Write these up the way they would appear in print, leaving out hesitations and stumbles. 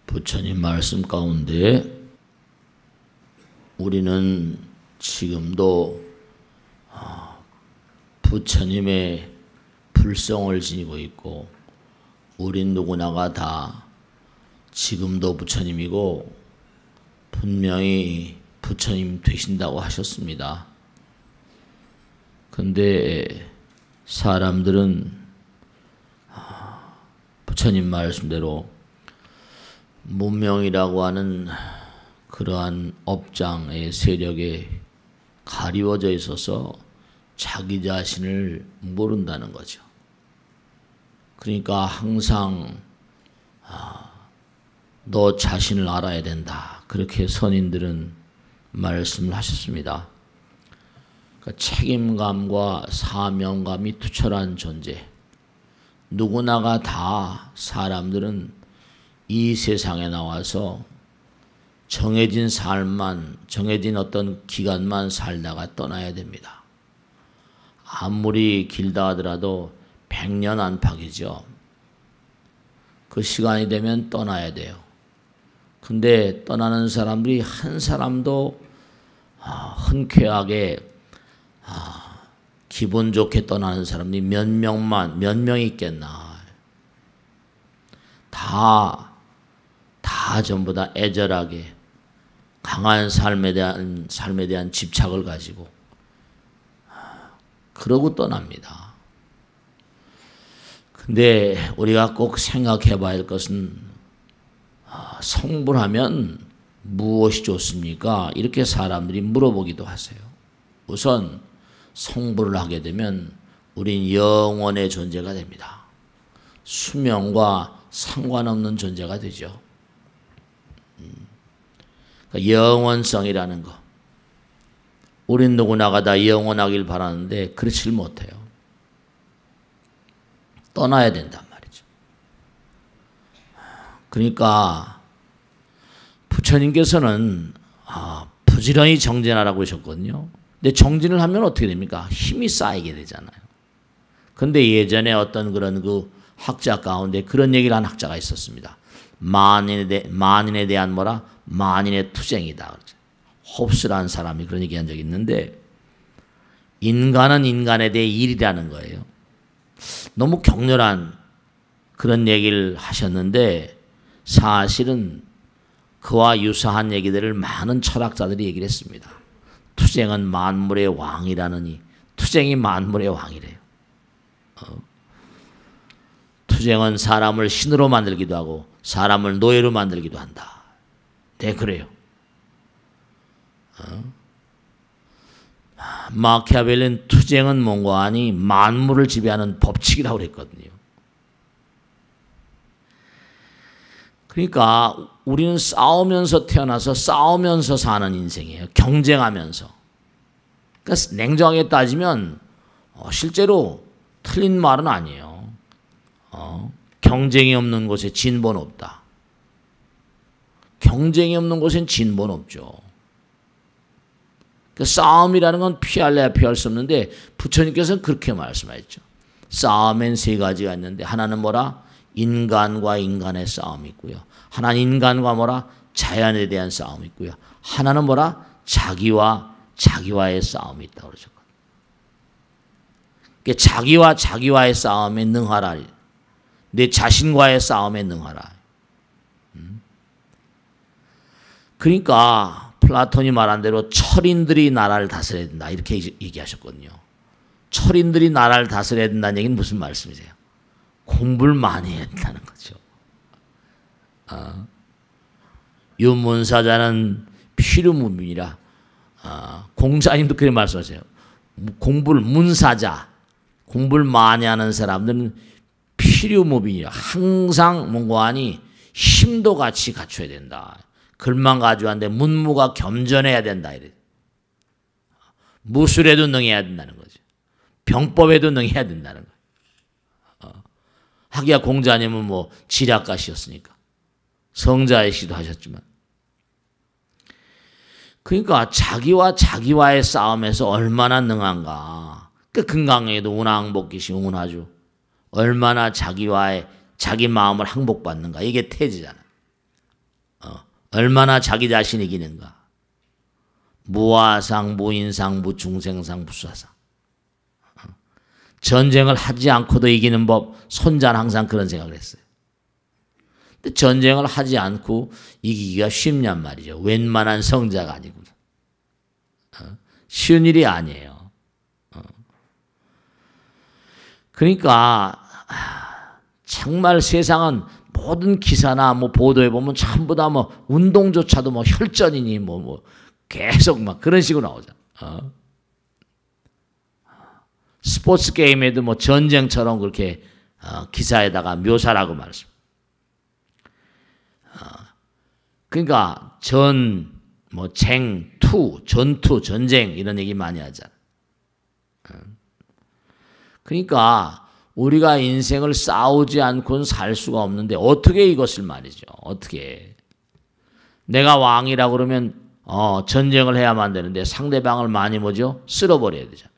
부처님 말씀 가운데 우리는 지금도 부처님의 불성을 지니고 있고, 우린 누구나가 다 지금도 부처님이고 분명히 부처님 되신다고 하셨습니다. 근데 사람들은 부처님 말씀대로 문명이라고 하는 그러한 업장의 세력에 가리워져 있어서 자기 자신을 모른다는 거죠. 그러니까 항상 너 자신을 알아야 된다, 그렇게 선인들은 말씀을 하셨습니다. 그러니까 책임감과 사명감이 투철한 존재, 누구나가 다 사람들은 이 세상에 나와서 정해진 삶만, 정해진 어떤 기간만 살다가 떠나야 됩니다. 아무리 길다 하더라도 100년 안팎이죠. 그 시간이 되면 떠나야 돼요. 근데 떠나는 사람들이 한 사람도 흔쾌하게 기분 좋게 떠나는 사람들이 몇 명이 있겠나. 다 전부 다 애절하게 강한 삶에 대한 집착을 가지고 그러고 떠납니다. 근데 우리가 꼭 생각해 봐야 할 것은, 성불하면 무엇이 좋습니까? 이렇게 사람들이 물어보기도 하세요. 우선 성불을 하게 되면 우린 영원의 존재가 됩니다. 수명과 상관없는 존재가 되죠. 그러니까 영원성이라는 거, 우린 누구나가 다 영원하길 바라는데 그렇지를 못해요. 떠나야 된단 말이죠. 그러니까 부처님께서는 부지런히 정진하라고 하셨거든요. 근데 정진을 하면 어떻게 됩니까? 힘이 쌓이게 되잖아요. 근데 예전에 어떤 그런 그 학자 가운데 그런 얘기를 한 학자가 있었습니다. 만인에 대한 뭐라? 만인의 투쟁이다. 홉스라는 사람이 그런 얘기한 적이 있는데, 인간은 인간에 대해 일이라는 거예요. 너무 격렬한 그런 얘기를 하셨는데, 사실은 그와 유사한 얘기들을 많은 철학자들이 얘기를 했습니다. 투쟁은 만물의 왕이라느니, 투쟁이 만물의 왕이래요. 투쟁은 사람을 신으로 만들기도 하고 사람을 노예로 만들기도 한다. 네, 그래요. 마키아벨리는 투쟁은 뭔가 하니 만물을 지배하는 법칙이라고 그랬거든요. 그러니까 우리는 싸우면서 태어나서 싸우면서 사는 인생이에요. 경쟁하면서. 그러니까 냉정하게 따지면 실제로 틀린 말은 아니에요. 경쟁이 없는 곳에 진보는 없다. 경쟁이 없는 곳엔 진보는 없죠. 그러니까 싸움이라는 건 피할래야 피할 수 없는데, 부처님께서는 그렇게 말씀하셨죠. 싸움엔 세 가지가 있는데, 하나는 뭐라? 인간과 인간의 싸움이 있고요. 하나는 인간과 뭐라? 자연에 대한 싸움이 있고요. 하나는 뭐라? 자기와 자기와의 싸움이 있다고 그러셨거든요. 그러니까 자기와 자기와의 싸움에 능하라. 내 자신과의 싸움에 능하라. 그러니까 플라톤이 말한 대로 철인들이 나라를 다스려야 된다, 이렇게 얘기하셨거든요. 철인들이 나라를 다스려야 된다는 얘기는 무슨 말씀이세요? 공부를 많이 해야 된다는 거죠. 유문사자는 필요무빈이라. 공자님도 그렇게 말씀하세요. 문사자, 공부를 많이 하는 사람들은 필요무빈이라. 항상 뭔가 하니 힘도 같이 갖춰야 된다. 글만 가지고 하는데 문무가 겸전해야 된다. 이래. 무술에도 능해야 된다는 거죠. 병법에도 능해야 된다는 거예요. 하기야 공자님은 뭐 지략가시였으니까 성자이시기도 하셨지만, 그러니까 자기와 자기와의 싸움에서 얼마나 능한가. 그 금강에도 운항복기시 운하죠. 얼마나 자기 마음을 항복받는가. 이게 태지잖아. 얼마나 자기 자신이 이기는가. 무화상, 무인상, 무중생상, 무수화상. 전쟁을 하지 않고도 이기는 법, 손자는 항상 그런 생각을 했어요. 근데 전쟁을 하지 않고 이기기가 쉽냔 말이죠. 웬만한 성자가 아니고. 쉬운 일이 아니에요. 그러니까 정말 세상은 모든 기사나 뭐 보도에 보면 전부 다 뭐 운동조차도 뭐 혈전이니 뭐 계속 막 그런 식으로 나오잖아. 스포츠 게임에도 뭐 전쟁처럼 그렇게 기사에다가 묘사라고 말했습니다. 그러니까 전투, 전쟁 이런 얘기 많이 하잖아. 그러니까 우리가 인생을 싸우지 않고는 살 수가 없는데 어떻게 이것을 말이죠. 어떻게. 내가 왕이라 그러면 전쟁을 해야만 되는데 상대방을 많이 뭐죠? 쓸어버려야 되잖아.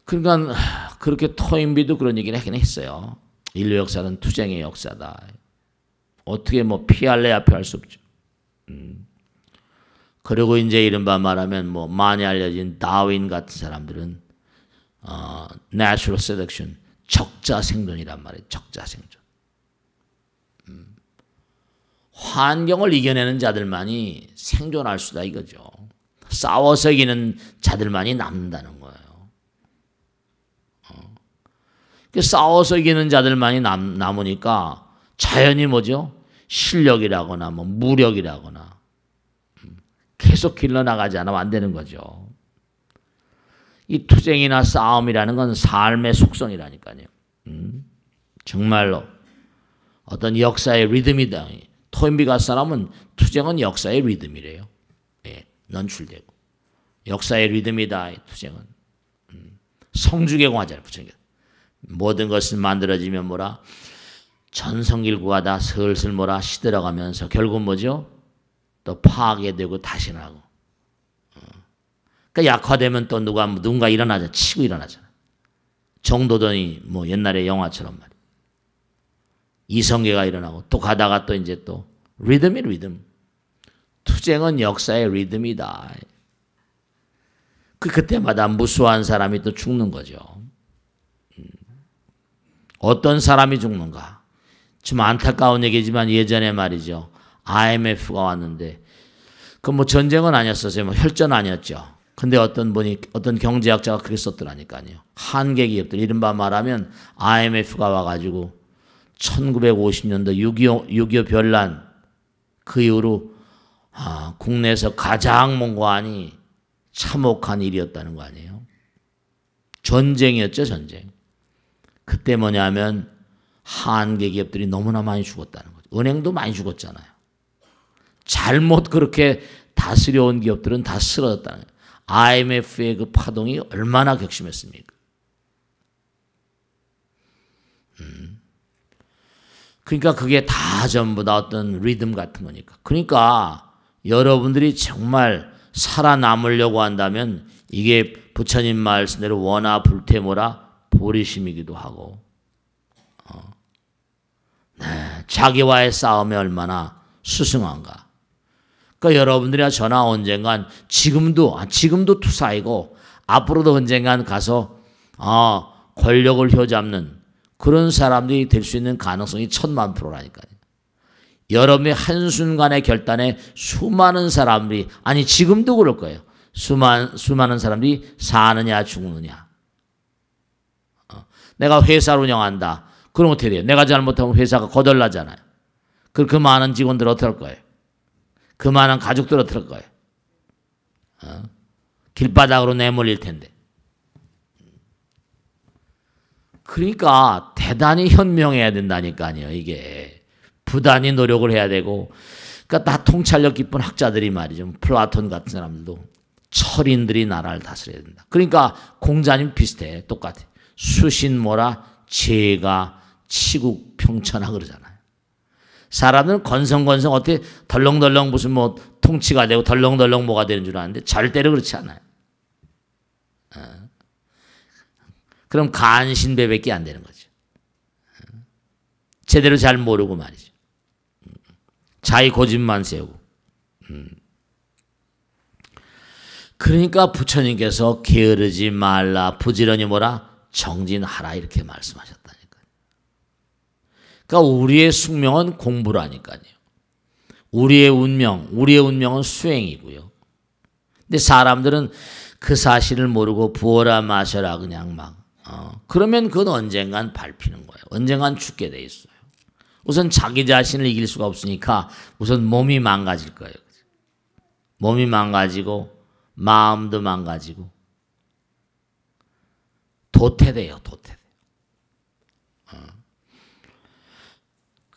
그러니까 그렇게 토인비도 그런 얘기를 하긴 했어요. 인류 역사는 투쟁의 역사다. 어떻게 뭐 피할래야 피할 수 없죠. 그리고 이제 이른바 말하면 뭐 많이 알려진 다윈 같은 사람들은 natural selection, 적자 생존이란 말이에요. 적자 생존. 환경을 이겨내는 자들만이 생존할 수다 이거죠. 싸워서 이기는 자들만이 남는다는 거예요. 싸워서 이기는 자들만이 남으니까 자연히 뭐죠? 실력이라거나 뭐 무력이라거나 계속 길러나가지 않으면 안 되는 거죠. 이 투쟁이나 싸움이라는 건 삶의 속성이라니까요. 정말로 어떤 역사의 리듬이다. 토인비 같은 사람은 투쟁은 역사의 리듬이래요. 예, 넌출되고 역사의 리듬이다. 투쟁은 성주개공하잖아요. 모든 것을 만들어지면 뭐라 전성길구하다 슬슬 뭐라 시들어가면서 결국 뭐죠? 또 파괴되고 다시 나고. 그러니까 약화되면 또 누군가 일어나자 치고 일어나잖아. 정도전이 뭐 옛날에 영화처럼 말이야. 이성계가 일어나고 또 가다가 또 이제 또 리듬이 리듬. 투쟁은 역사의 리듬이다. 그때마다 무수한 사람이 또 죽는 거죠. 어떤 사람이 죽는가? 좀 안타까운 얘기지만 예전에 말이죠. IMF가 왔는데 그 뭐 전쟁은 아니었어요. 뭐 혈전 아니었죠. 근데 어떤 경제학자가 그렇게 썼더라니까요. 한계 기업들 이른바 말하면 IMF가 와가지고 1950년도 6.25 변란 그 이후로 국내에서 가장 몽고하니 참혹한 일이었다는 거 아니에요. 전쟁이었죠. 전쟁. 그때 뭐냐면 한계 기업들이 너무나 많이 죽었다는 거죠. 은행도 많이 죽었잖아요. 잘못 그렇게 다스려온 기업들은 다 쓰러졌다는 거예요. IMF의 그 파동이 얼마나 격심했습니까? 그러니까 그게 다 전부 다 어떤 리듬 같은 거니까. 그러니까 여러분들이 정말 살아남으려고 한다면 이게 부처님 말씀대로 원하 불태모라 보리심이기도 하고 자기와의 싸움이 얼마나 수승한가. 그러니까 여러분들이나 저나 언젠간 지금도 투사이고 앞으로도 언젠간 가서 권력을 휘어잡는 그런 사람들이 될 수 있는 가능성이 1000,000%라니까요. 여러분의 한순간의 결단에 수많은 사람들이 지금도 그럴 거예요. 수많은 사람들이 사느냐 죽느냐. 내가 회사를 운영한다. 그럼 어떻게 돼요? 내가 잘못하면 회사가 거덜나잖아요. 그 많은 직원들 어떻게 할 거예요? 그 많은 가족들 어떻게 할 거예요? 길바닥으로 내몰릴 텐데. 그러니까 대단히 현명해야 된다니까요. 이게 부단히 노력을 해야 되고, 그러니까 다 통찰력 깊은 학자들이 말이죠. 플라톤 같은 사람들도 철인들이 나라를 다스려야 된다. 그러니까 공자님 비슷해, 똑같아. 수신모라 제가 치국 평천하 그러잖아요. 사람들은 건성건성 어떻게 덜렁덜렁 무슨 뭐 통치가 되고 덜렁덜렁 뭐가 되는 줄 아는데 절대로 그렇지 않아요. 그럼 간신배밖에 안 되는 거죠. 제대로 잘 모르고 말이죠. 자기 고집만 세우고. 그러니까 부처님께서 게으르지 말라, 부지런히 뭐라? 정진하라 이렇게 말씀하셨다니까요. 그러니까 우리의 숙명은 공부라니까요. 우리의 운명은 수행이고요. 근데 사람들은 그 사실을 모르고 부어라 마셔라 그냥 막 그러면 그건 언젠간 밟히는 거예요. 언젠간 죽게 돼 있어요. 우선 자기 자신을 이길 수가 없으니까 우선 몸이 망가질 거예요. 몸이 망가지고 마음도 망가지고 도태돼요. 도태돼요.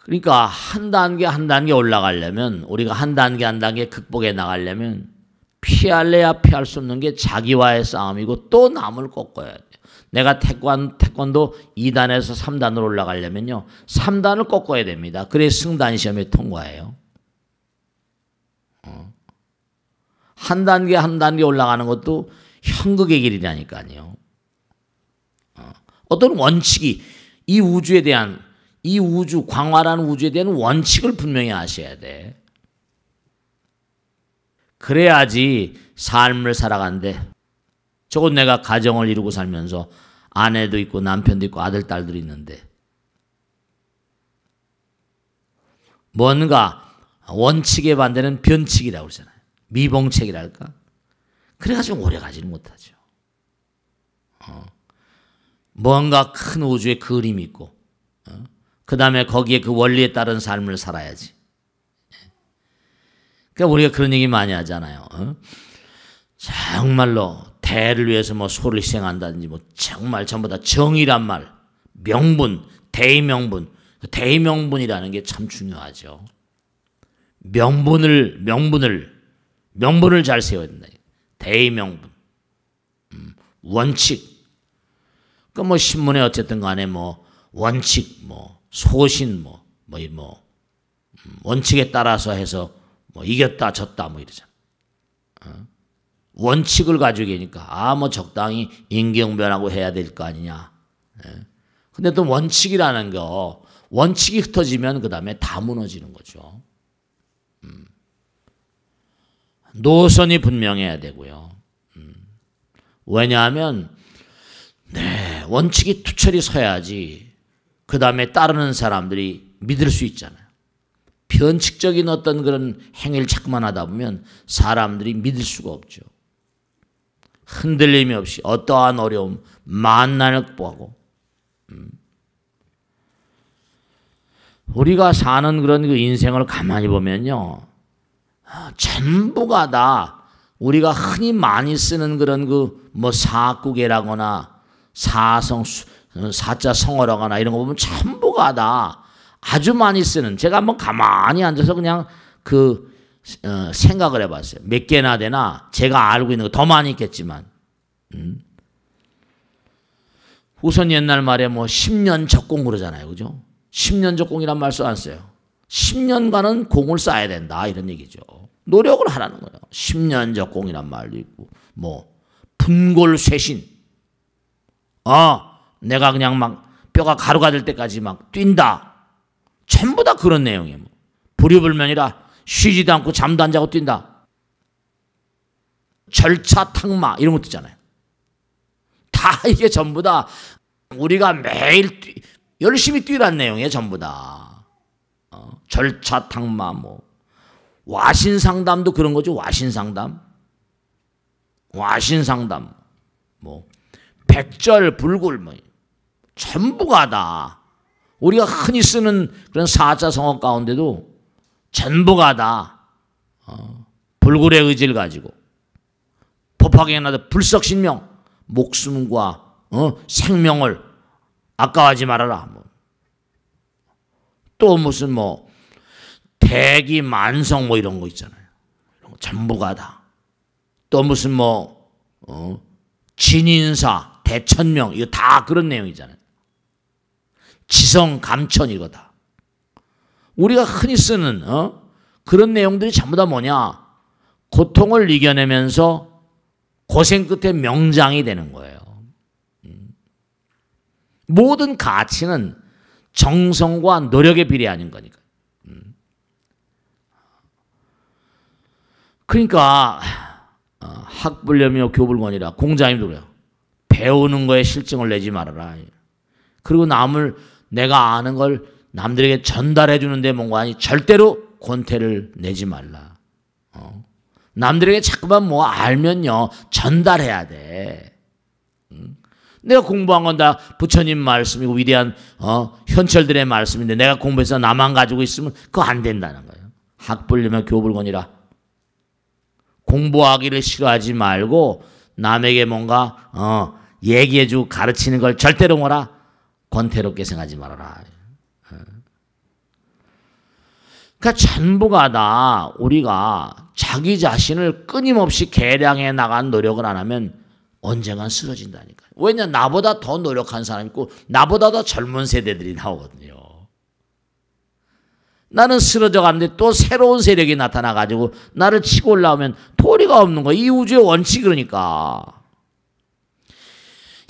그러니까 한 단계 한 단계 올라가려면 우리가 한 단계 극복해 나가려면 피할래야 피할 수 없는 게 자기와의 싸움이고 또 남을 꺾어야 돼요. 내가 태권도 2단에서 3단으로 올라가려면요. 3단을 꺾어야 됩니다. 그래야 승단 시험에 통과해요. 한 단계 한 단계 올라가는 것도 현극의 길이라니까요. 어떤 원칙이 이 우주에 대한 이 우주 광활한 우주에 대한 원칙을 분명히 아셔야 돼. 그래야지 삶을 살아간대. 저건 내가 가정을 이루고 살면서 아내도 있고 남편도 있고 아들 딸들이 있는데 뭔가 원칙에 반대는 변칙이라고 그러잖아요. 미봉책이랄까. 그래가지고 오래 가지는 못하죠. 뭔가 큰 우주의 그림이 있고 그 다음에 거기에 그 원리에 따른 삶을 살아야지. 그러니까 우리가 그런 얘기 많이 하잖아요. 정말로 대를 위해서 뭐 소를 희생한다든지 뭐 정말 전부 다 정의란 말, 명분, 대의명분. 대의명분이라는 게 참 중요하죠. 명분을 잘 세워야 된다. 대의명분, 원칙. 그 뭐 신문에 어쨌든 간에 뭐 원칙, 뭐 소신, 원칙에 따라서 해서 뭐 이겼다 졌다 뭐 이러잖아. 원칙을 가지고 계니까 뭐 적당히 임기응변하고 해야 될 거 아니냐. 근데 또 원칙이라는 거 원칙이 흩어지면 그 다음에 다 무너지는 거죠. 노선이 분명해야 되고요. 왜냐하면 원칙이 투철이 서야지 그 다음에 따르는 사람들이 믿을 수 있잖아요. 변칙적인 어떤 그런 행위를 자꾸만 하다 보면 사람들이 믿을 수가 없죠. 흔들림이 없이 어떠한 어려움, 만난을 극복하고 우리가 사는 그런 그 인생을 가만히 보면요. 전부가 다 우리가 흔히 많이 쓰는 그런 그 뭐 사구계라거나 사자 성어라거나 이런 거 보면 전부가 다 아주 많이 쓰는 제가 한번 가만히 앉아서 그냥 생각을 해봤어요. 몇 개나 되나 제가 알고 있는 거 더 많이 있겠지만 우선 옛날 말에 뭐 10년 적공 그러잖아요. 그죠? 10년 적공이란 말 써 안 써요. 10년간은 공을 쌓아야 된다 이런 얘기죠. 노력을 하라는 거예요. 10년 적공이란 말도 있고 뭐 분골쇄신 내가 그냥 막 뼈가 가루가 될 때까지 막 뛴다. 전부 다 그런 내용이에요. 불이불면이라 쉬지도 않고 잠도 안 자고 뛴다. 절차탁마 이런 것도 있잖아요. 다 이게 전부 다 우리가 매일 열심히 뛰라는 내용이에요. 전부 다. 절차탁마 뭐 와신상담도 그런 거죠. 와신상담 뭐 백절불굴 뭐 전부가 다 우리가 흔히 쓰는 그런 사자성어 가운데도 전부가 다 불굴의 의지를 가지고 법화경에 나도 불석신명 목숨과 생명을 아까워하지 말아라. 뭐. 또 무슨 뭐 대기만성 뭐 이런 거 있잖아요. 이런 거 전부가 다. 또 무슨 뭐 진인사 대천명 이거 다 그런 내용이잖아요. 지성감천 이거다. 우리가 흔히 쓰는 그런 내용들이 전부 다 뭐냐? 고통을 이겨내면서 고생 끝에 명장이 되는 거예요. 모든 가치는 정성과 노력에 비례하는 거니까. 그러니까 학불념이요 교불권이라 공자님도 그래요. 배우는 거에 실증을 내지 말아라. 그리고 내가 아는 걸 남들에게 전달해 주는데 뭔가 아니 절대로 권태를 내지 말라. 남들에게 자꾸만 뭐 알면요 전달해야 돼. 내가 공부한 건 다 부처님 말씀이고 위대한 현철들의 말씀인데 내가 공부해서 나만 가지고 있으면 그거 안 된다는 거예요. 학불념의 교불권이라. 공부하기를 싫어하지 말고 남에게 뭔가 얘기해주고 가르치는 걸 절대로 뭐라 권태롭게 생각하지 말아라. 그러니까 전부가 다 우리가 자기 자신을 끊임없이 개량해 나간 노력을 안 하면 언젠간 쓰러진다니까요. 왜냐 나보다 더 노력한 사람이 있고 나보다 더 젊은 세대들이 나오거든요. 나는 쓰러져 가는데 또 새로운 세력이 나타나가지고 나를 치고 올라오면 도리가 없는 거야. 이 우주의 원칙 그러니까.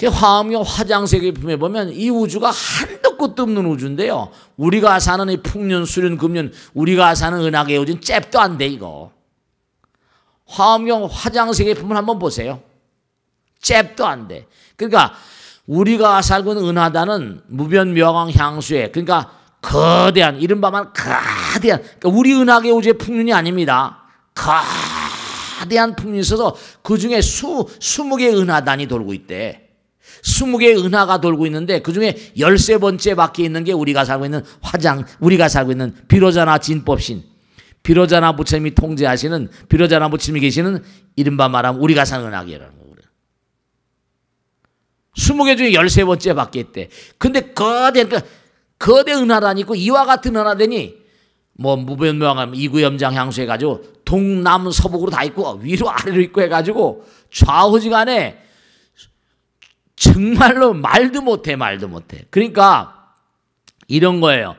화엄경 화장세계품에 보면 이 우주가 한도 끝도 없는 우주인데요. 우리가 사는 이 풍년, 수년, 금년, 우리가 사는 은하계 우주는 잽도 안 돼 이거. 화엄경 화장세계품을 한번 보세요. 잽도 안 돼. 그러니까 우리가 살고 있는 은하다는 무변묘광 향수에 그러니까 거대한 이른바만 거대한 그러니까 우리 은하계 우주의 풍년이 아닙니다. 거대한 풍년이 있어서 그중에 20개의 은하단이 돌고 있대. 20개의 은하가 돌고 있는데 그중에 13번째 밖에 있는 게 우리가 살고 있는 우리가 살고 있는 비로자나 진법신 비로자나 부처님이 통제하시는 비로자나 부처님이 계시는 이른바 말하면 우리가 사는 은하계라는 거예요. 20개 중에 13번째 밖에 있대. 근데 거대 은하단이 있고 이와 같은 은하단이 뭐 무변묘광 이구염장 향수 해가지고 동남서북으로 다 있고 위로 아래로 있고 해가지고 좌우지간에 정말로 말도 못해. 그러니까 이런 거예요.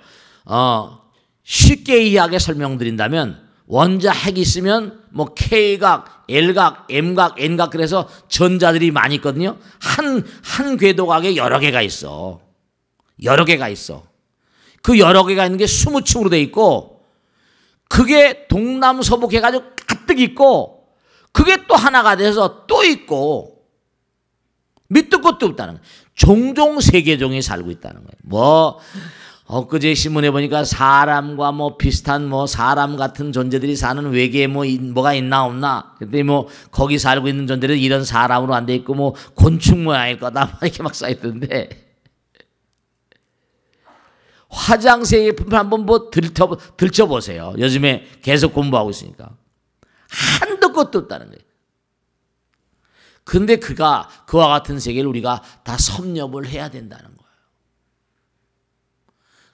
쉽게 이해하게 설명드린다면 원자 핵이 있으면 뭐 K각, L각, M각, N각 그래서 전자들이 많이 있거든요. 한 궤도각에 여러 개가 있어. 그 여러 개가 있는 게 20층으로 돼 있고 그게 동남서북 해가지고 가득 있고 그게 또 하나가 돼서 또 있고 밑도 끝도 없다는 거예요. 종종 세계종이 살고 있다는 거예요. 뭐 엊그제 신문에 보니까 사람과 뭐 비슷한 뭐 사람 같은 존재들이 사는 외계에 뭐가 있나 없나. 근데 뭐 거기 살고 있는 존재들은 이런 사람으로 안 돼 있고 뭐 곤충 모양일 거다 이렇게 막 써있던데 화장세계품을 한번 뭐 들춰보세요. 요즘에 계속 공부하고 있으니까 한도 끝도 없다는 거예요. 근데 그와 같은 세계를 우리가 다 섭렵을 해야 된다는 거예요.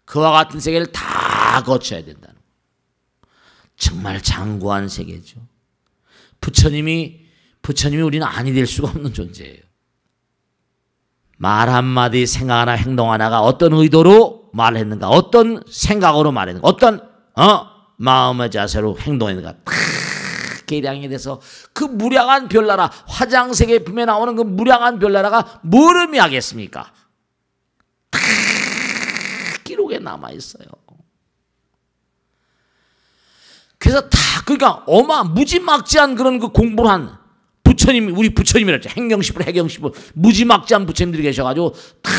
그와 같은 세계를 다 거쳐야 된다는 거예요. 정말 장구한 세계죠. 부처님이 우리는 아니 될 수가 없는 존재예요. 말 한마디 생각 하나 행동 하나가 어떤 의도로 말했는가 어떤 생각으로 말했는가 어떤 마음의 자세로 행동했는가 계량이 돼서 그 무량한 별나라 화장세계품에 나오는 그 무량한 별나라가 뭘 의미하겠습니까? 다 기록에 남아있어요. 그래서 다 그러니까 무지막지한 그런 그 공부를 한 부처님 우리 부처님이랬죠. 행경십불 해경십불 무지막지한 부처님들이 계셔가지고 다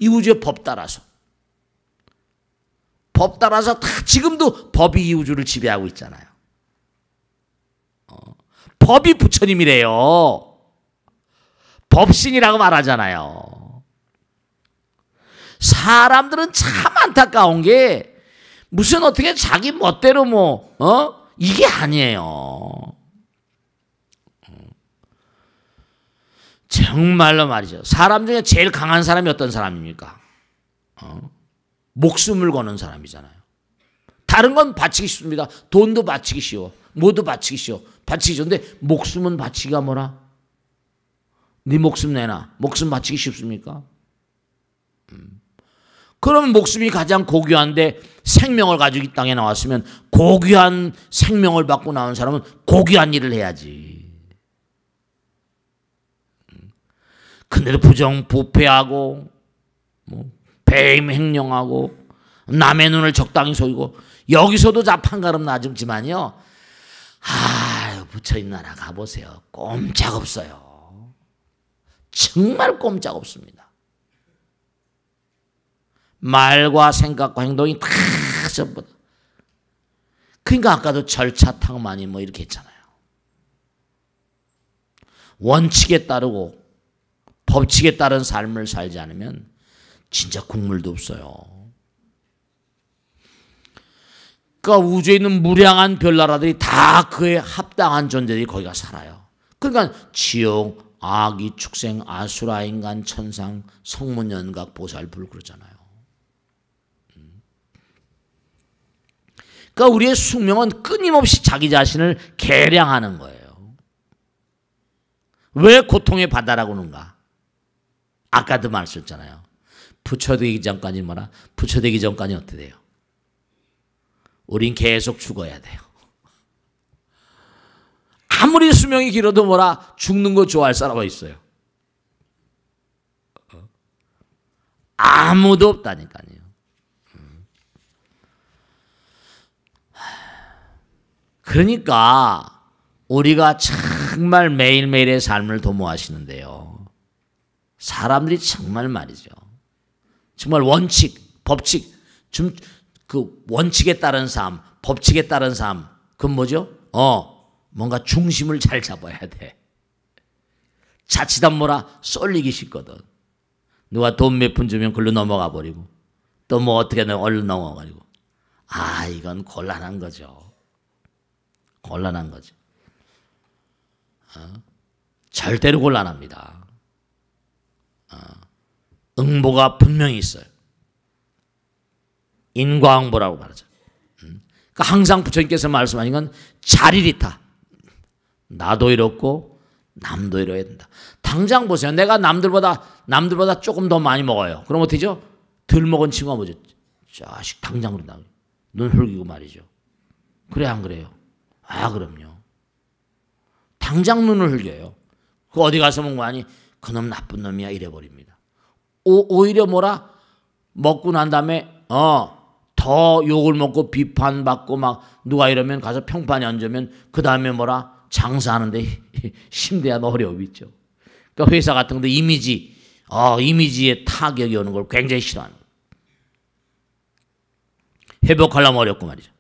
이 우주의 법 따라서 다 지금도 법이 이 우주를 지배하고 있잖아요. 법이 부처님이래요. 법신이라고 말하잖아요. 사람들은 참 안타까운 게 무슨 어떻게 자기 멋대로 이게 아니에요. 정말로 말이죠. 사람 중에 제일 강한 사람이 어떤 사람입니까? 목숨을 거는 사람이잖아요. 다른 건 바치기 쉽습니다. 돈도 바치기 쉬워. 뭐도 바치기 쉬워. 바치기 좋은데 목숨은 바치기가 뭐라? 네 목숨 내놔. 목숨 바치기 쉽습니까? 그러면 목숨이 가장 고귀한데 생명을 가지고 이 땅에 나왔으면 고귀한 생명을 받고 나온 사람은 고귀한 일을 해야지. 근데도 부정부패하고 배임 횡령하고 남의 눈을 적당히 속이고 여기서도 자판가름 나지만요. 부처님 나라 가보세요. 꼼짝 없어요. 정말 꼼짝 없습니다. 말과 생각과 행동이 다 전부 다. 그러니까 아까도 절차탕만이 뭐 이렇게 했잖아요. 원칙에 따르고 법칙에 따른 삶을 살지 않으면 진짜 국물도 없어요. 그러니까 우주에 있는 무량한 별나라들이 다 그에 합당한 존재들이 거기가 살아요. 그러니까 지옥, 아기, 축생, 아수라, 인간, 천상, 성문, 연각, 보살, 불 그러잖아요. 그러니까 우리의 숙명은 끊임없이 자기 자신을 개량하는 거예요. 왜 고통의 바다라고 하는가? 아까도 말씀했잖아요. 부처되기 전까지 뭐라? 부처되기 전까지 어떻게 돼요? 우린 계속 죽어야 돼요. 아무리 수명이 길어도 뭐라? 죽는 거 좋아할 사람이 있어요. 아무도 없다니까요. 그러니까 우리가 정말 매일매일의 삶을 도모하시는데요. 사람들이 정말 말이죠. 정말 원칙, 법칙, 그 원칙에 따른 삶, 법칙에 따른 삶, 그건 뭐죠? 뭔가 중심을 잘 잡아야 돼. 자칫하면 뭐라 쏠리기 쉽거든. 누가 돈 몇 푼 주면 글로 넘어가 버리고 또 뭐 어떻게든 얼른 넘어가고. 이건 곤란한 거죠. 곤란한 거죠. 절대로 곤란합니다. 응보가 분명히 있어요. 인과응보라고 말하죠. 그러니까 항상 부처님께서 말씀하신 건 자리리타. 나도 이렇고 남도 이뤄야 된다. 당장 보세요. 내가 남들보다 조금 더 많이 먹어요. 그럼 어떻게죠? 덜 먹은 친구가 뭐죠? 자식 당장 그런다. 눈 흘기고 말이죠. 그래 안 그래요? 그럼요. 당장 눈을 흘겨요. 그 어디 가서 먹고 하니 그놈 나쁜 놈이야 이래버립니다. 오히려 뭐라? 먹고 난 다음에 더 욕을 먹고 비판받고 막 누가 이러면 가서 평판에 앉으면 그 다음에 뭐라? 장사하는데 힘대한 어려움이 있죠. 그러니까 회사 같은 데 이미지에 타격이 오는 걸 굉장히 싫어하는 거예요. 회복하려면 어렵고 말이죠.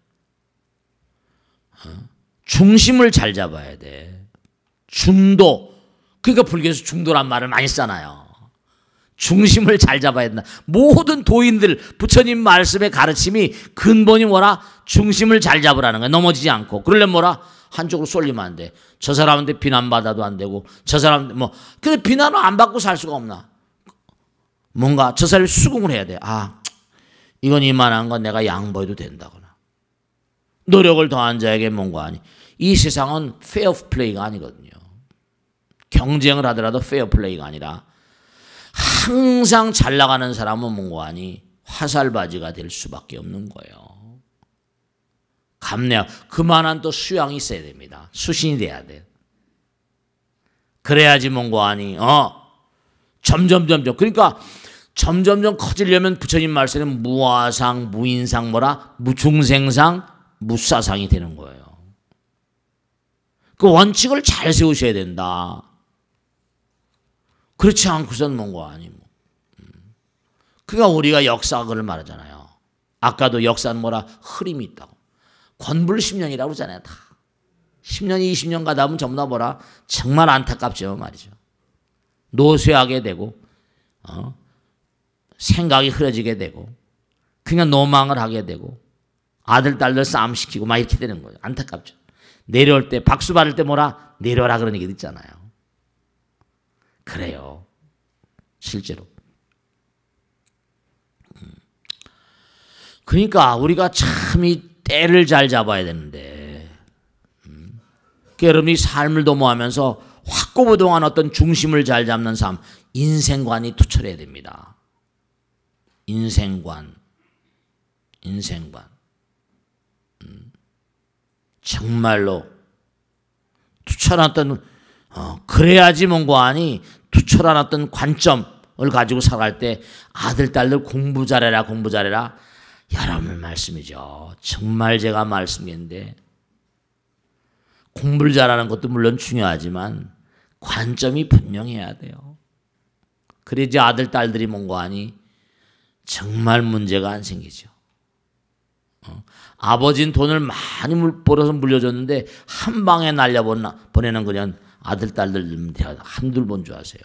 중심을 잘 잡아야 돼. 중도. 그러니까 불교에서 중도란 말을 많이 쓰잖아요. 중심을 잘 잡아야 된다. 모든 도인들 부처님 말씀의 가르침이 근본이 뭐라? 중심을 잘 잡으라는 거야. 넘어지지 않고. 그러려면 뭐라? 한쪽으로 쏠리면 안 돼. 저 사람한테 비난받아도 안 되고 저 사람 근데 비난을 안 받고 살 수가 없나? 뭔가 저 사람이 수긍을 해야 돼. 이건 이만한 건 내가 양보해도 된다거나 노력을 더한 자에게 뭔가 아니. 이 세상은 페어 플레이가 아니거든요. 경쟁을 하더라도 페어 플레이가 아니라 항상 잘 나가는 사람은 뭔가 아니 화살바지가 될 수밖에 없는 거예요. 감내하 그만한 또 수양이 있어야 됩니다. 수신이 돼야 돼. 그래야지 뭔가 아니 점점 그러니까 점점 커지려면 부처님 말씀은 무아상 무인상 뭐라 무중생상 무사상이 되는 거예요. 그 원칙을 잘 세우셔야 된다. 그렇지 않고선 뭔가 아니 그러니까 우리가 역사학을 말하잖아요. 아까도 역사는 뭐라 흐름이 있다고. 권불 10년이라고 그러잖아요. 다 10년 20년 가다 보면 전부 다 뭐라 정말 안타깝죠 말이죠. 노쇠하게 되고 생각이 흐려지게 되고 그냥 노망을 하게 되고 아들 딸들 싸움시키고 막 이렇게 되는 거예요. 안타깝죠. 내려올 때 박수 받을 때 뭐라 내려라 그런 얘기도 있잖아요. 그래요. 실제로. 그러니까 우리가 참 이 때를 잘 잡아야 되는데 그러니까 여러분이 삶을 도모하면서 확고부동한 어떤 중심을 잘 잡는 삶 인생관이 투철해야 됩니다. 인생관 정말로 투철한 어떤 그래야지 뭔가 아니 투철한 어떤 관점을 가지고 살아갈 때 아들 딸들 공부 잘해라 여러분 말씀이죠. 정말 제가 말씀했는데 공부를 잘하는 것도 물론 중요하지만 관점이 분명해야 돼요. 그래야지 아들, 딸들이 뭔가 하니 정말 문제가 안 생기죠. 아버지는 돈을 많이 벌어서 물려줬는데 한 방에 날려보내는 그냥 아들, 딸들 한둘 본 줄 아세요.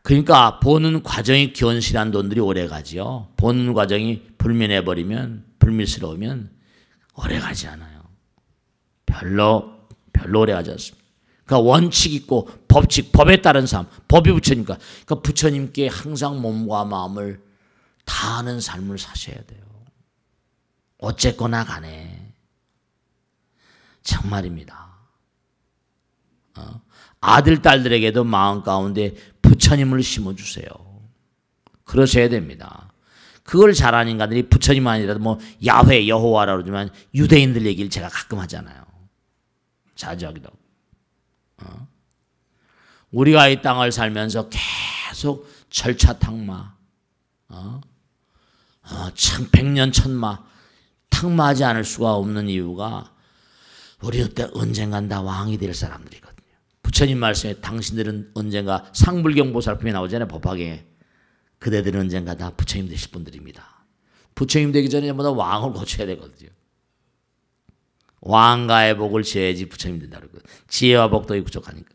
그러니까 버는 과정이 견실한 돈들이 오래 가지요. 버는 과정이 불미스러우면 오래 가지 않아요. 별로 오래 가지 않습니다. 그러니까 원칙 있고 법칙, 법에 따른 삶, 법이 부처니까. 그러니까 부처님께 항상 몸과 마음을 다하는 삶을 사셔야 돼요. 어쨌거나 간에 정말입니다. 아들, 딸들에게도 마음 가운데 부처님을 심어주세요. 그러셔야 됩니다. 그걸 잘하는 인간들이 부처님 아니라도 뭐 야훼, 여호와라고 그러지만 유대인들 얘기를 제가 가끔 하잖아요. 자주 하기도 하고. 우리가 이 땅을 살면서 계속 절차탕마, 백년 천마, 탕마하지 않을 수가 없는 이유가 우리 그때 언젠간 다 왕이 될 사람들이거든요. 부처님 말씀에 당신들은 언젠가 상불경 보살품이 나오잖아요. 법화경에. 그대들은 언젠가 다 부처님 되실 분들입니다. 부처님 되기 전에 전부 다 왕을 고쳐야 되거든요. 왕가의 복을 지어야지 부처님 된다고 그러거든요. 지혜와 복도 부족하니까.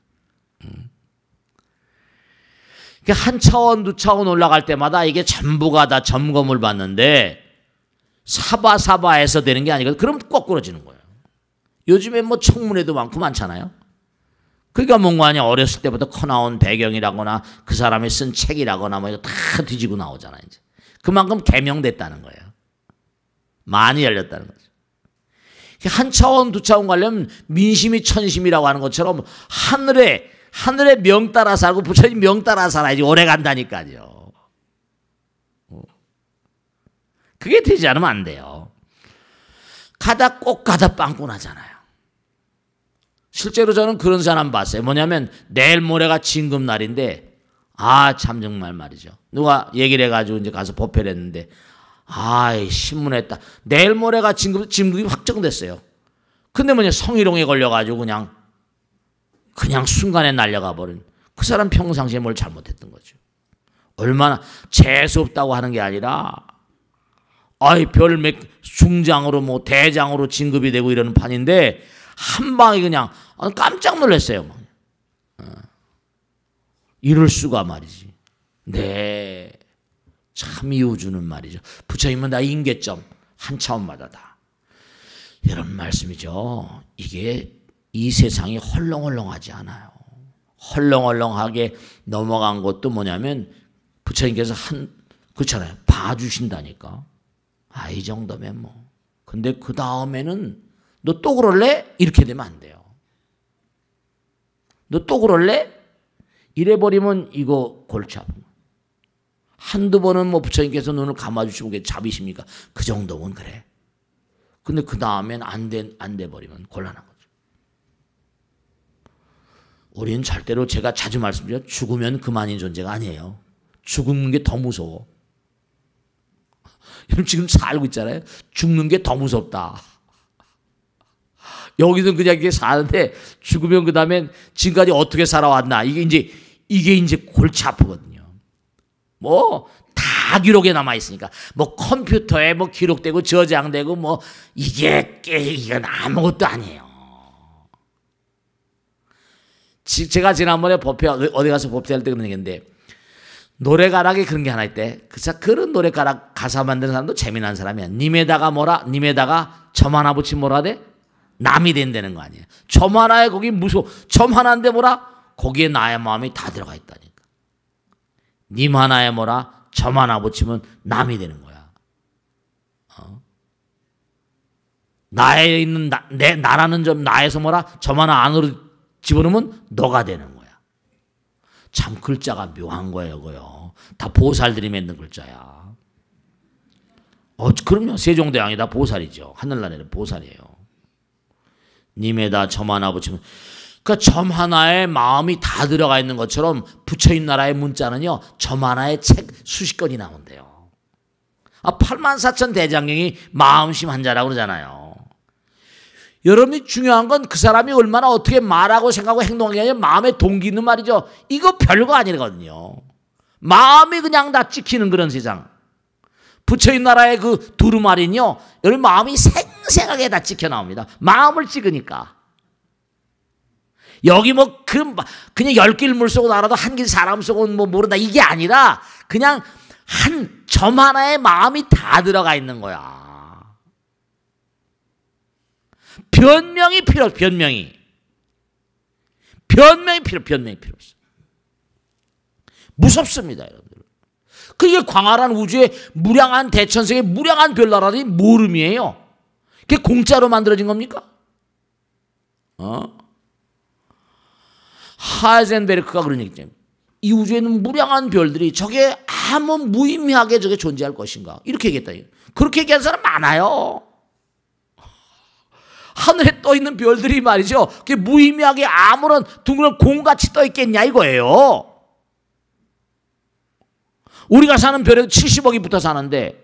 그러니까 한 차원, 두 차원 올라갈 때마다 이게 전부가 다 점검을 받는데 사바사바해서 되는 게 아니거든요. 그럼 거꾸로지는 거예요. 요즘에 뭐 청문회도 많고 많잖아요. 그러니까 뭔가 아니 어렸을 때부터 커나온 배경이라거나 그 사람이 쓴 책이라거나 뭐 이거 다 뒤지고 나오잖아요. 이제. 그만큼 개명됐다는 거예요. 많이 열렸다는 거죠. 한 차원, 두 차원 가려면 민심이 천심이라고 하는 것처럼 하늘의 명 따라 살고 부처님 명 따라 살아야지 오래 간다니까요. 그게 되지 않으면 안 돼요. 꼭 가다 빵꾸 나잖아요. 실제로 저는 그런 사람 봤어요. 뭐냐면 내일 모레가 진급날인데 참 정말 말이죠. 누가 얘기를 해가지고 이제 가서 법회를 했는데 신문에 했다. 내일 모레가 진급이 확정됐어요. 근데 뭐냐 성희롱에 걸려가지고 그냥 순간에 날려가 버린 그 사람 평상시에 뭘 잘못했던 거죠. 얼마나 재수 없다고 하는 게 아니라 중장으로 뭐 대장으로 진급이 되고 이러는 판인데 한 방에 그냥 깜짝 놀랐어요. 이럴 수가 말이지. 네, 참 이웃주는 말이죠. 부처님은 다 인계점 한 차원마다 다 이런 말씀이죠. 이게 이 세상이 헐렁헐렁하지 않아요. 헐렁헐렁하게 넘어간 것도 뭐냐면 부처님께서 그렇잖아요. 봐주신다니까. 이 정도면 뭐. 근데 그 다음에는 너 또 그럴래? 이렇게 되면 안 돼요. 너 또 그럴래? 이래버리면 이거 골치 아픈 거야. 한두 번은 뭐 부처님께서 눈을 감아주시고 그게 잡이십니까? 그 정도면 그래. 근데 그 다음엔 안 돼 버리면 곤란한 거죠. 우리는 절대로 제가 자주 말씀드려 죽으면 그만인 존재가 아니에요. 죽는 게 더 무서워. 여러분 지금 잘 알고 있잖아요. 죽는 게 더 무섭다. 여기서 그냥 이렇게 사는데 죽으면 그 다음엔 지금까지 어떻게 살아왔나 이게 이제 골치 아프거든요. 뭐 다 기록에 남아 있으니까 뭐 컴퓨터에 뭐 기록되고 저장되고 뭐 이건 아무것도 아니에요. 제가 지난번에 법회 어디 가서 법회할 때 그런 얘기했는데 노래가락에 그런 게 하나 있대. 그런 노래가락 가사 만드는 사람도 재미난 사람이야. 님에다가 점 하나 붙이면 뭐라 돼? 남이 된다는 거 아니에요. 점 하나에 거기 점 하나인데 거기에 나의 마음이 다 들어가 있다니까. 님 하나에 점 하나 붙이면 남이 되는 거야. 나에 있는 나라는 점 나에서 점 하나 안으로 집어넣으면 너가 되는 거야. 참 글자가 묘한 거예요, 그요. 다 보살들이 맺는 글자야. 그럼요. 세종대왕이 다 보살이죠. 하늘나라는 보살이에요. 님에다 점 하나 붙이면 점 하나에 마음이 다 들어가 있는 것처럼 부처님 나라의 문자는요. 점 하나에 책 수십 권이 나온대요. 84,000 대장경이 마음심 한자라고 그러잖아요. 여러분이 중요한 건 그 사람이 얼마나 어떻게 말하고 생각하고 행동하는 게 아니라 마음의 동기 있는 말이죠. 이거 별거 아니거든요. 마음이 그냥 다 찍히는 그런 세상. 부처의 나라의 그 두루마리는요, 여러분 마음이 생생하게 다 찍혀 나옵니다. 마음을 찍으니까. 여기 뭐 그냥 10길 물 쏘고 날아도 한 길 사람 쏘고 뭐 모른다 이게 아니라 그냥 한 점 하나에 마음이 다 들어가 있는 거야. 변명이 필요 없어. 변명이 필요 없어. 무섭습니다, 여러분들. 그게 광활한 우주에 무량한 대천세계 무량한 별나라니 뭘 의미해요? 그게 공짜로 만들어진 겁니까? 하이젠베르크가 그런 얘기 때문에 이 우주에는 무량한 별들이 저게 아무 무의미하게 저게 존재할 것인가 이렇게 얘기했다. 그렇게 얘기한 사람 많아요. 하늘에 떠 있는 별들이 말이죠, 그게 무의미하게 아무런 둥그런 공같이 떠 있겠냐 이거예요. 우리가 사는 별에도 70억이 붙어 사는데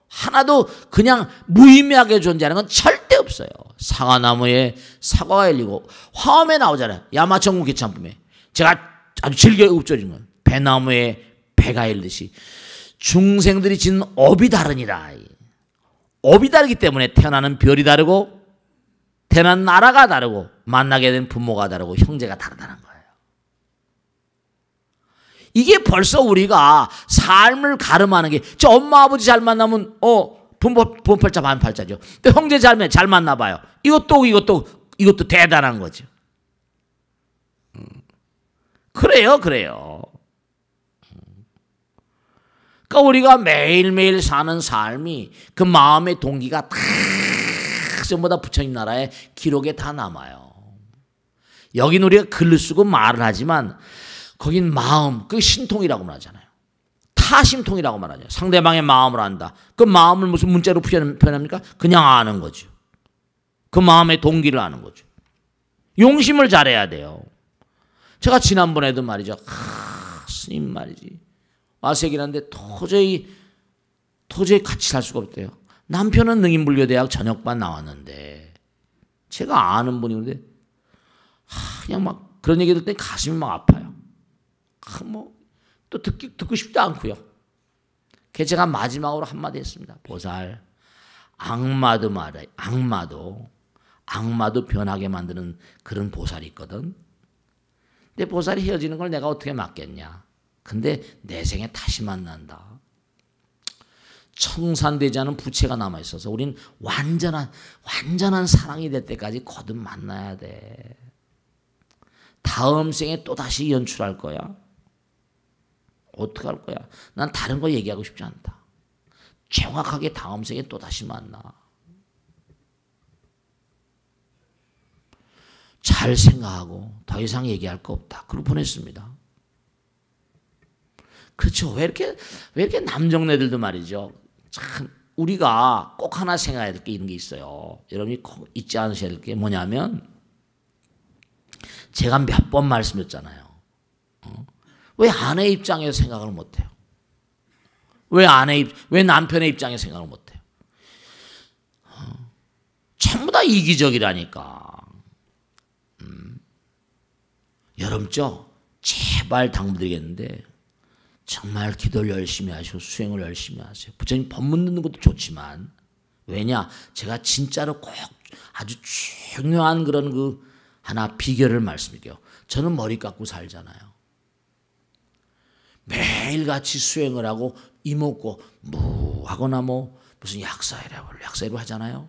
하나도 그냥 무의미하게 존재하는 건 절대 없어요. 사과나무에 사과가 열리고 화엄에 나오잖아요. 야마천국 기창품에 제가 아주 즐겨 읊조린 건 배나무에 배가 열리듯이 중생들이 짓는 업이 다르니라. 업이 다르기 때문에 태어나는 별이 다르고 태어난 나라가 다르고 만나게 된 부모가 다르고 형제가 다르다는 거예요. 이게 벌써 우리가 삶을 가름하는 게, 저 엄마 아버지 잘 만나면 본팔자 반팔자죠. 또 형제 잘 만나봐요. 이것도 대단한 거죠. 그래요. 그러니까 우리가 매일매일 사는 삶이 그 마음의 동기가 다 전부 다 부처님 나라의 기록에 다 남아요. 여긴 우리가 글을 쓰고 말을 하지만 거긴 마음, 그게 신통이라고 말하잖아요. 타심통이라고 말하죠. 상대방의 마음을 안다. 그 마음을 무슨 문자로 표현합니까? 그냥 아는 거죠. 그 마음의 동기를 아는 거죠. 용심을 잘해야 돼요. 제가 지난번에도 말이죠. 스님 말이지. 와서 얘기를 하는데 도저히 같이 살 수가 없대요. 남편은 능인불교대학 전역반 나왔는데 제가 아는 분인데 그냥 막 그런 얘기 들을 때 가슴이 막 아파요. 또 듣고 싶지 않고요. 그래서 제가 마지막으로 한마디 했습니다. 보살, 악마도 변하게 만드는 그런 보살이 있거든. 근데 보살이 헤어지는 걸 내가 어떻게 막겠냐. 근데 내 생에 다시 만난다. 청산되지 않은 부채가 남아있어서 우린 완전한 사랑이 될 때까지 거듭 만나야 돼. 다음 생에 또 다시 연출할 거야. 어떻게 할 거야? 난 다른 거 얘기하고 싶지 않다. 정확하게 다음 생에 또 다시 만나. 잘 생각하고 더 이상 얘기할 거 없다. 그리고 보냈습니다. 그렇죠. 왜 이렇게 남정네들도 말이죠. 참 우리가 꼭 하나 생각해야 될 게 이런 게 있어요. 여러분이 꼭 잊지 않으셔야 될 게 뭐냐면 제가 몇 번 말씀드렸잖아요. 왜 아내 입장에서 생각을 못해요? 왜 남편의 입장에서 생각을 못해요? 전부 다 이기적이라니까. 여러분죠, 제발 당부드리겠는데 정말 기도를 열심히 하시고 수행을 열심히 하세요. 부처님 법문 듣는 것도 좋지만, 왜냐, 제가 진짜로 꼭 아주 중요한 그런 그 하나 비결을 말씀드릴게요. 저는 머리 깎고 살잖아요. 매일같이 수행을 하고 이먹고 하거나 뭐 무슨 약사회로 하잖아요.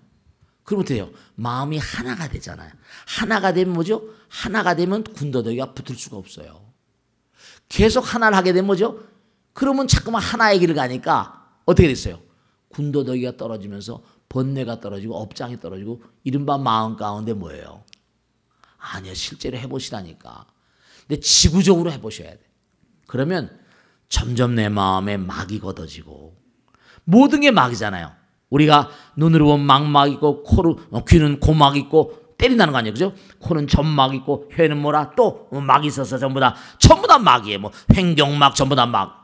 그러면 돼요. 마음이 하나가 되잖아요. 하나가 되면 뭐죠? 하나가 되면 군더더기가 붙을 수가 없어요. 계속 하나를 하게 되면 뭐죠? 그러면 자꾸만 하나의 길을 가니까 어떻게 됐어요? 군더더기가 떨어지면서 번뇌가 떨어지고 업장이 떨어지고 이른바 마음 가운데 뭐예요? 아니요, 실제로 해보시라니까. 근데 지구적으로 해보셔야 돼. 그러면 점점 내 마음에 막이 걷어지고, 모든 게 막이잖아요. 우리가 눈으로 보면 망막 있고 귀는 고막 있고 때린다는 거 아니에요, 그죠? 코는 점막 있고 혀에는 뭐라 또 막이 있어서 전부 다 막이에요. 뭐 횡격막 전부 다 막.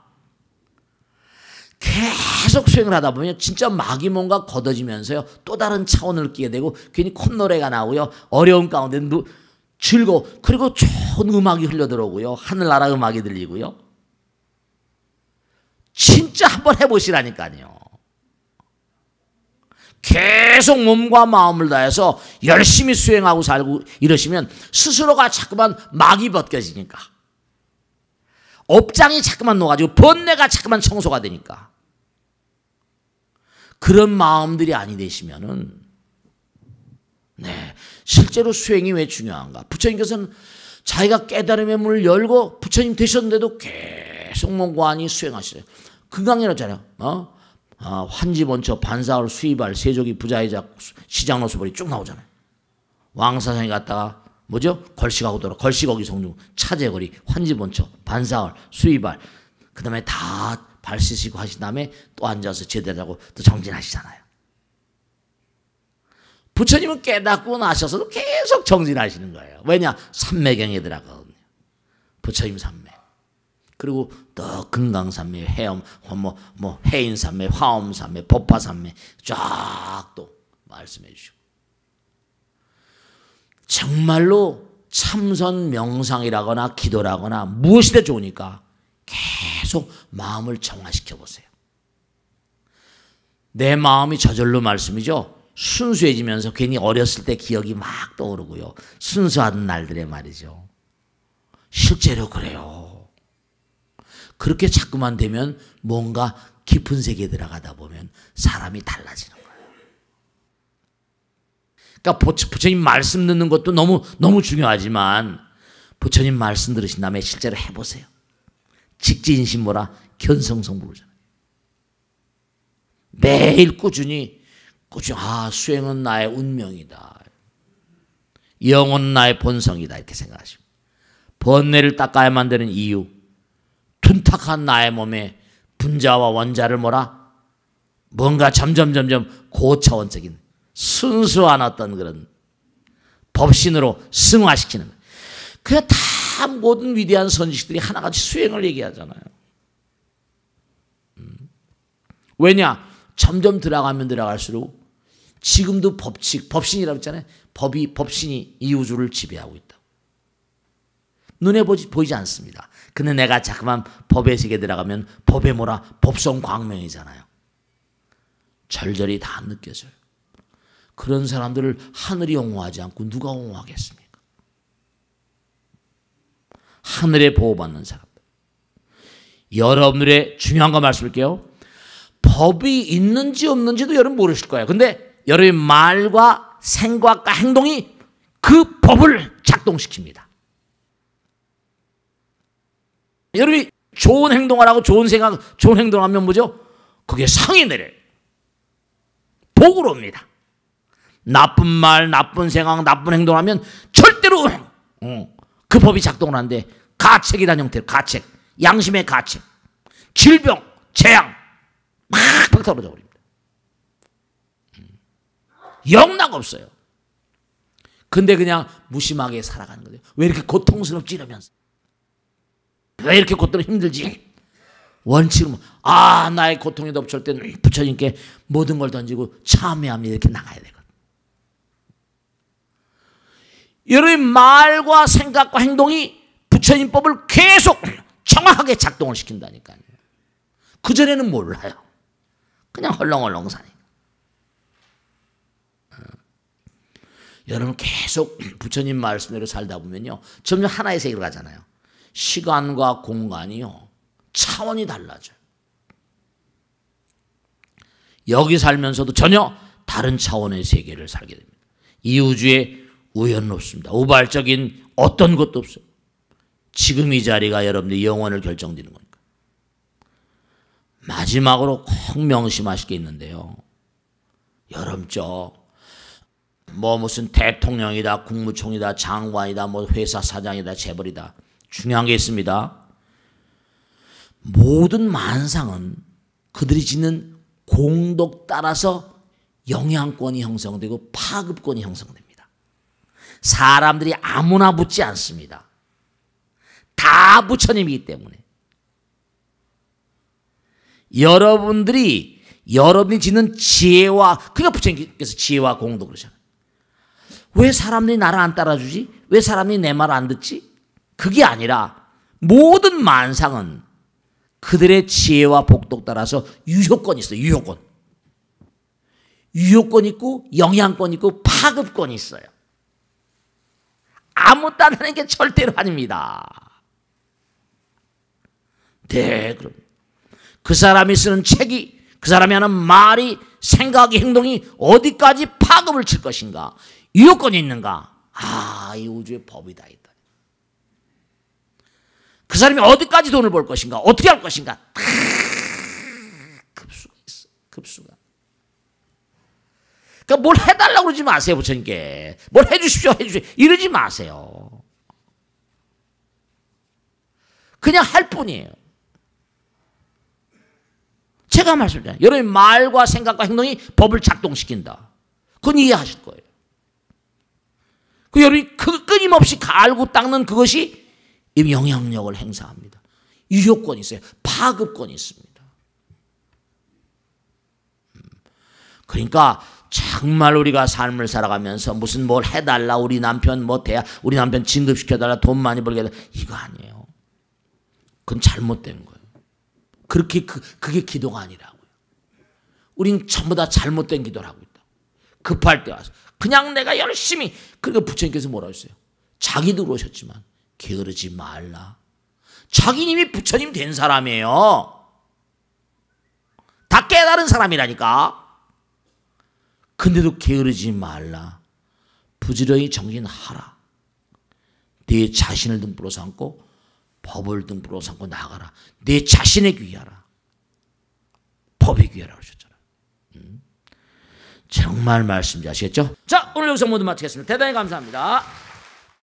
계속 수행을 하다 보면 진짜 막이 뭔가 걷어지면서요 또 다른 차원을 끼게 되고 괜히 콧노래가 나오고요 어려운 가운데 즐거워. 그리고 좋은 음악이 흘러들어오고요 하늘나라 음악이 들리고요. 진짜 한번 해보시라니까요. 계속 몸과 마음을 다해서 열심히 수행하고 살고 이러시면 스스로가 자꾸만 막이 벗겨지니까, 업장이 자꾸만 녹아지고 번뇌가 자꾸만 청소가 되니까, 그런 마음들이 아니 되시면은, 네, 실제로 수행이 왜 중요한가? 부처님께서는 자기가 깨달음의 문을 열고 부처님 되셨는데도 계속 몸과 안이 수행하시래요. 금강연화잖아요. 환지본처 반사월 수입할 세족이 부자이자 시장노수벌이 쭉 나오잖아요. 왕사상에 갔다가 뭐죠? 걸식하고 돌아 걸식어기 성중 차제거리 환지본처 반사월 수입할 그 다음에 다 발 씻으시고 하신 다음에 또 앉아서 제대로 하고 또 정진하시잖아요. 부처님은 깨닫고 나셔서도 계속 정진하시는 거예요. 왜냐? 삼매경에 들어가거든요. 부처님 삼매. 그리고 또 금강산매, 해엄, 해인산매, 화엄산매, 법화산매 쫙 또 말씀해 주시고, 정말로 참선 명상이라거나 기도라거나 무엇이든 좋으니까 계속 마음을 정화시켜 보세요. 내 마음이 저절로 말씀이죠. 순수해지면서 괜히 어렸을 때 기억이 막 떠오르고요. 순수하던 날들의 말이죠. 실제로 그래요. 그렇게 자꾸만 되면 뭔가 깊은 세계에 들어가다 보면 사람이 달라지는 거예요. 그러니까 부처님 말씀 듣는 것도 너무 중요하지만 부처님 말씀 들으신 다음에 실제로 해보세요. 직지인심모라 견성성불잖아요. 매일 꾸준히 수행은 나의 운명이다. 영혼은 나의 본성이다. 이렇게 생각하시고, 번뇌를 닦아야만 되는 이유, 둔탁한 나의 몸에 분자와 원자를 뭔가 점점 고차원적인 순수한 어떤 그런 법신으로 승화시키는, 그냥 다 모든 위대한 선지식들이 하나같이 수행을 얘기하잖아요. 왜냐? 점점 들어가면 들어갈수록 지금도 법신이라고 했잖아요. 법신이 이 우주를 지배하고 있다. 눈에 보이지 않습니다. 근데 내가 자꾸만 법의 세계에 들어가면 법의 법성 광명이잖아요. 절절히 다 느껴져요. 그런 사람들을 하늘이 옹호하지 않고 누가 옹호하겠습니까? 하늘에 보호받는 사람들. 여러분들의 중요한 거 말씀드릴게요. 법이 있는지 없는지도 여러분 모르실 거예요. 근데 여러분의 말과 생각과 행동이 그 법을 작동시킵니다. 여러분이 좋은 행동을 하고 좋은 생각, 좋은 행동을 하면 뭐죠? 그게 상이 내려요. 복으로 옵니다. 나쁜 말, 나쁜 생각, 나쁜 행동을 하면 절대로 그 법이 작동을 하는데, 가책이라는 형태로 가책, 양심의 가책, 질병, 재앙 막 떨어져 버립니다. 영락 없어요. 근데 그냥 무심하게 살아가는 거예요. 왜 이렇게 고통스럽지 이러면서. 왜 이렇게 고통 힘들지? 원칙은 나의 고통이 덮칠 때는 부처님께 모든 걸 던지고 참회합니다. 이렇게 나가야 되거든. 여러분의 말과 생각과 행동이 부처님 법을 계속 정확하게 작동을 시킨다니까요. 그전에는 몰라요. 그냥 헐렁헐렁 사니까. 여러분 계속 부처님 말씀대로 살다 보면요, 점점 하나의 세계로 가잖아요. 시간과 공간이요, 차원이 달라져요. 여기 살면서도 전혀 다른 차원의 세계를 살게 됩니다. 이 우주에 우연은 없습니다. 우발적인 어떤 것도 없어요. 지금 이 자리가 여러분들의 영혼을 결정짓는 거니까. 마지막으로 꼭 명심하실 게 있는데요. 여러분죠, 무슨 대통령이다, 국무총리다, 장관이다, 회사 사장이다, 재벌이다. 중요한 게 있습니다. 모든 만상은 그들이 짓는 공덕 따라서 영향권이 형성되고 파급권이 형성됩니다. 사람들이 아무나 묻지 않습니다. 다 부처님이기 때문에. 여러분이 짓는 지혜와, 그러니까 부처님께서 지혜와 공도 그러잖아요. 왜 사람들이 나를 안 따라주지? 왜 사람들이 내 말 안 듣지? 그게 아니라 모든 만상은 그들의 지혜와 복덕 따라서 유효권이 있어요. 유효권. 유효권 있고 영향권 있고 파급권이 있어요. 아무 따르는 게 절대로 아닙니다. 네, 그럼 그 사람이 쓰는 책이, 그 사람이 하는 말이, 생각이, 행동이 어디까지 파급을 칠 것인가, 유효권이 있는가. 아, 이 우주의 법이 다 있다. 그 사람이 어디까지 돈을 벌 것인가, 어떻게 할 것인가, 다 급수가 있어. 급수가. 그러니까 뭘 해달라고 그러지 마세요. 부처님께 뭘 해주십시오 이러지 마세요. 그냥 할 뿐이에요. 제가 말씀드려요. 여러분의 말과 생각과 행동이 법을 작동시킨다. 그건 이해하실 거예요. 그 여러분이 끊임없이 갈고 닦는 그것이 영향력을 행사합니다. 유효권이 있어요. 파급권이 있습니다. 그러니까 정말 우리가 삶을 살아가면서 무슨 뭘 해달라, 우리 남편 우리 남편 진급시켜달라, 돈 많이 벌게 해달라, 이거 아니에요. 그건 잘못된 거예요. 그게 기도가 아니라고요. 우린 전부 다 잘못된 기도를 하고 있다. 급할 때 와서 그냥 내가 열심히. 그러니까 부처님께서 뭐라고 했어요? 자기도 그러셨지만 게으르지 말라. 자기는 이미 부처님 된 사람이에요. 다 깨달은 사람이라니까. 근데도 게으르지 말라. 부지런히 정진하라. 네 자신을 등불로 삼고 법을 등불로 삼고 나가라. 네 자신에 귀하라. 법에 귀하라 그러셨잖아요. 정말 말씀 잘 아시겠죠? 자, 오늘 여기서 모두 마치겠습니다. 대단히 감사합니다.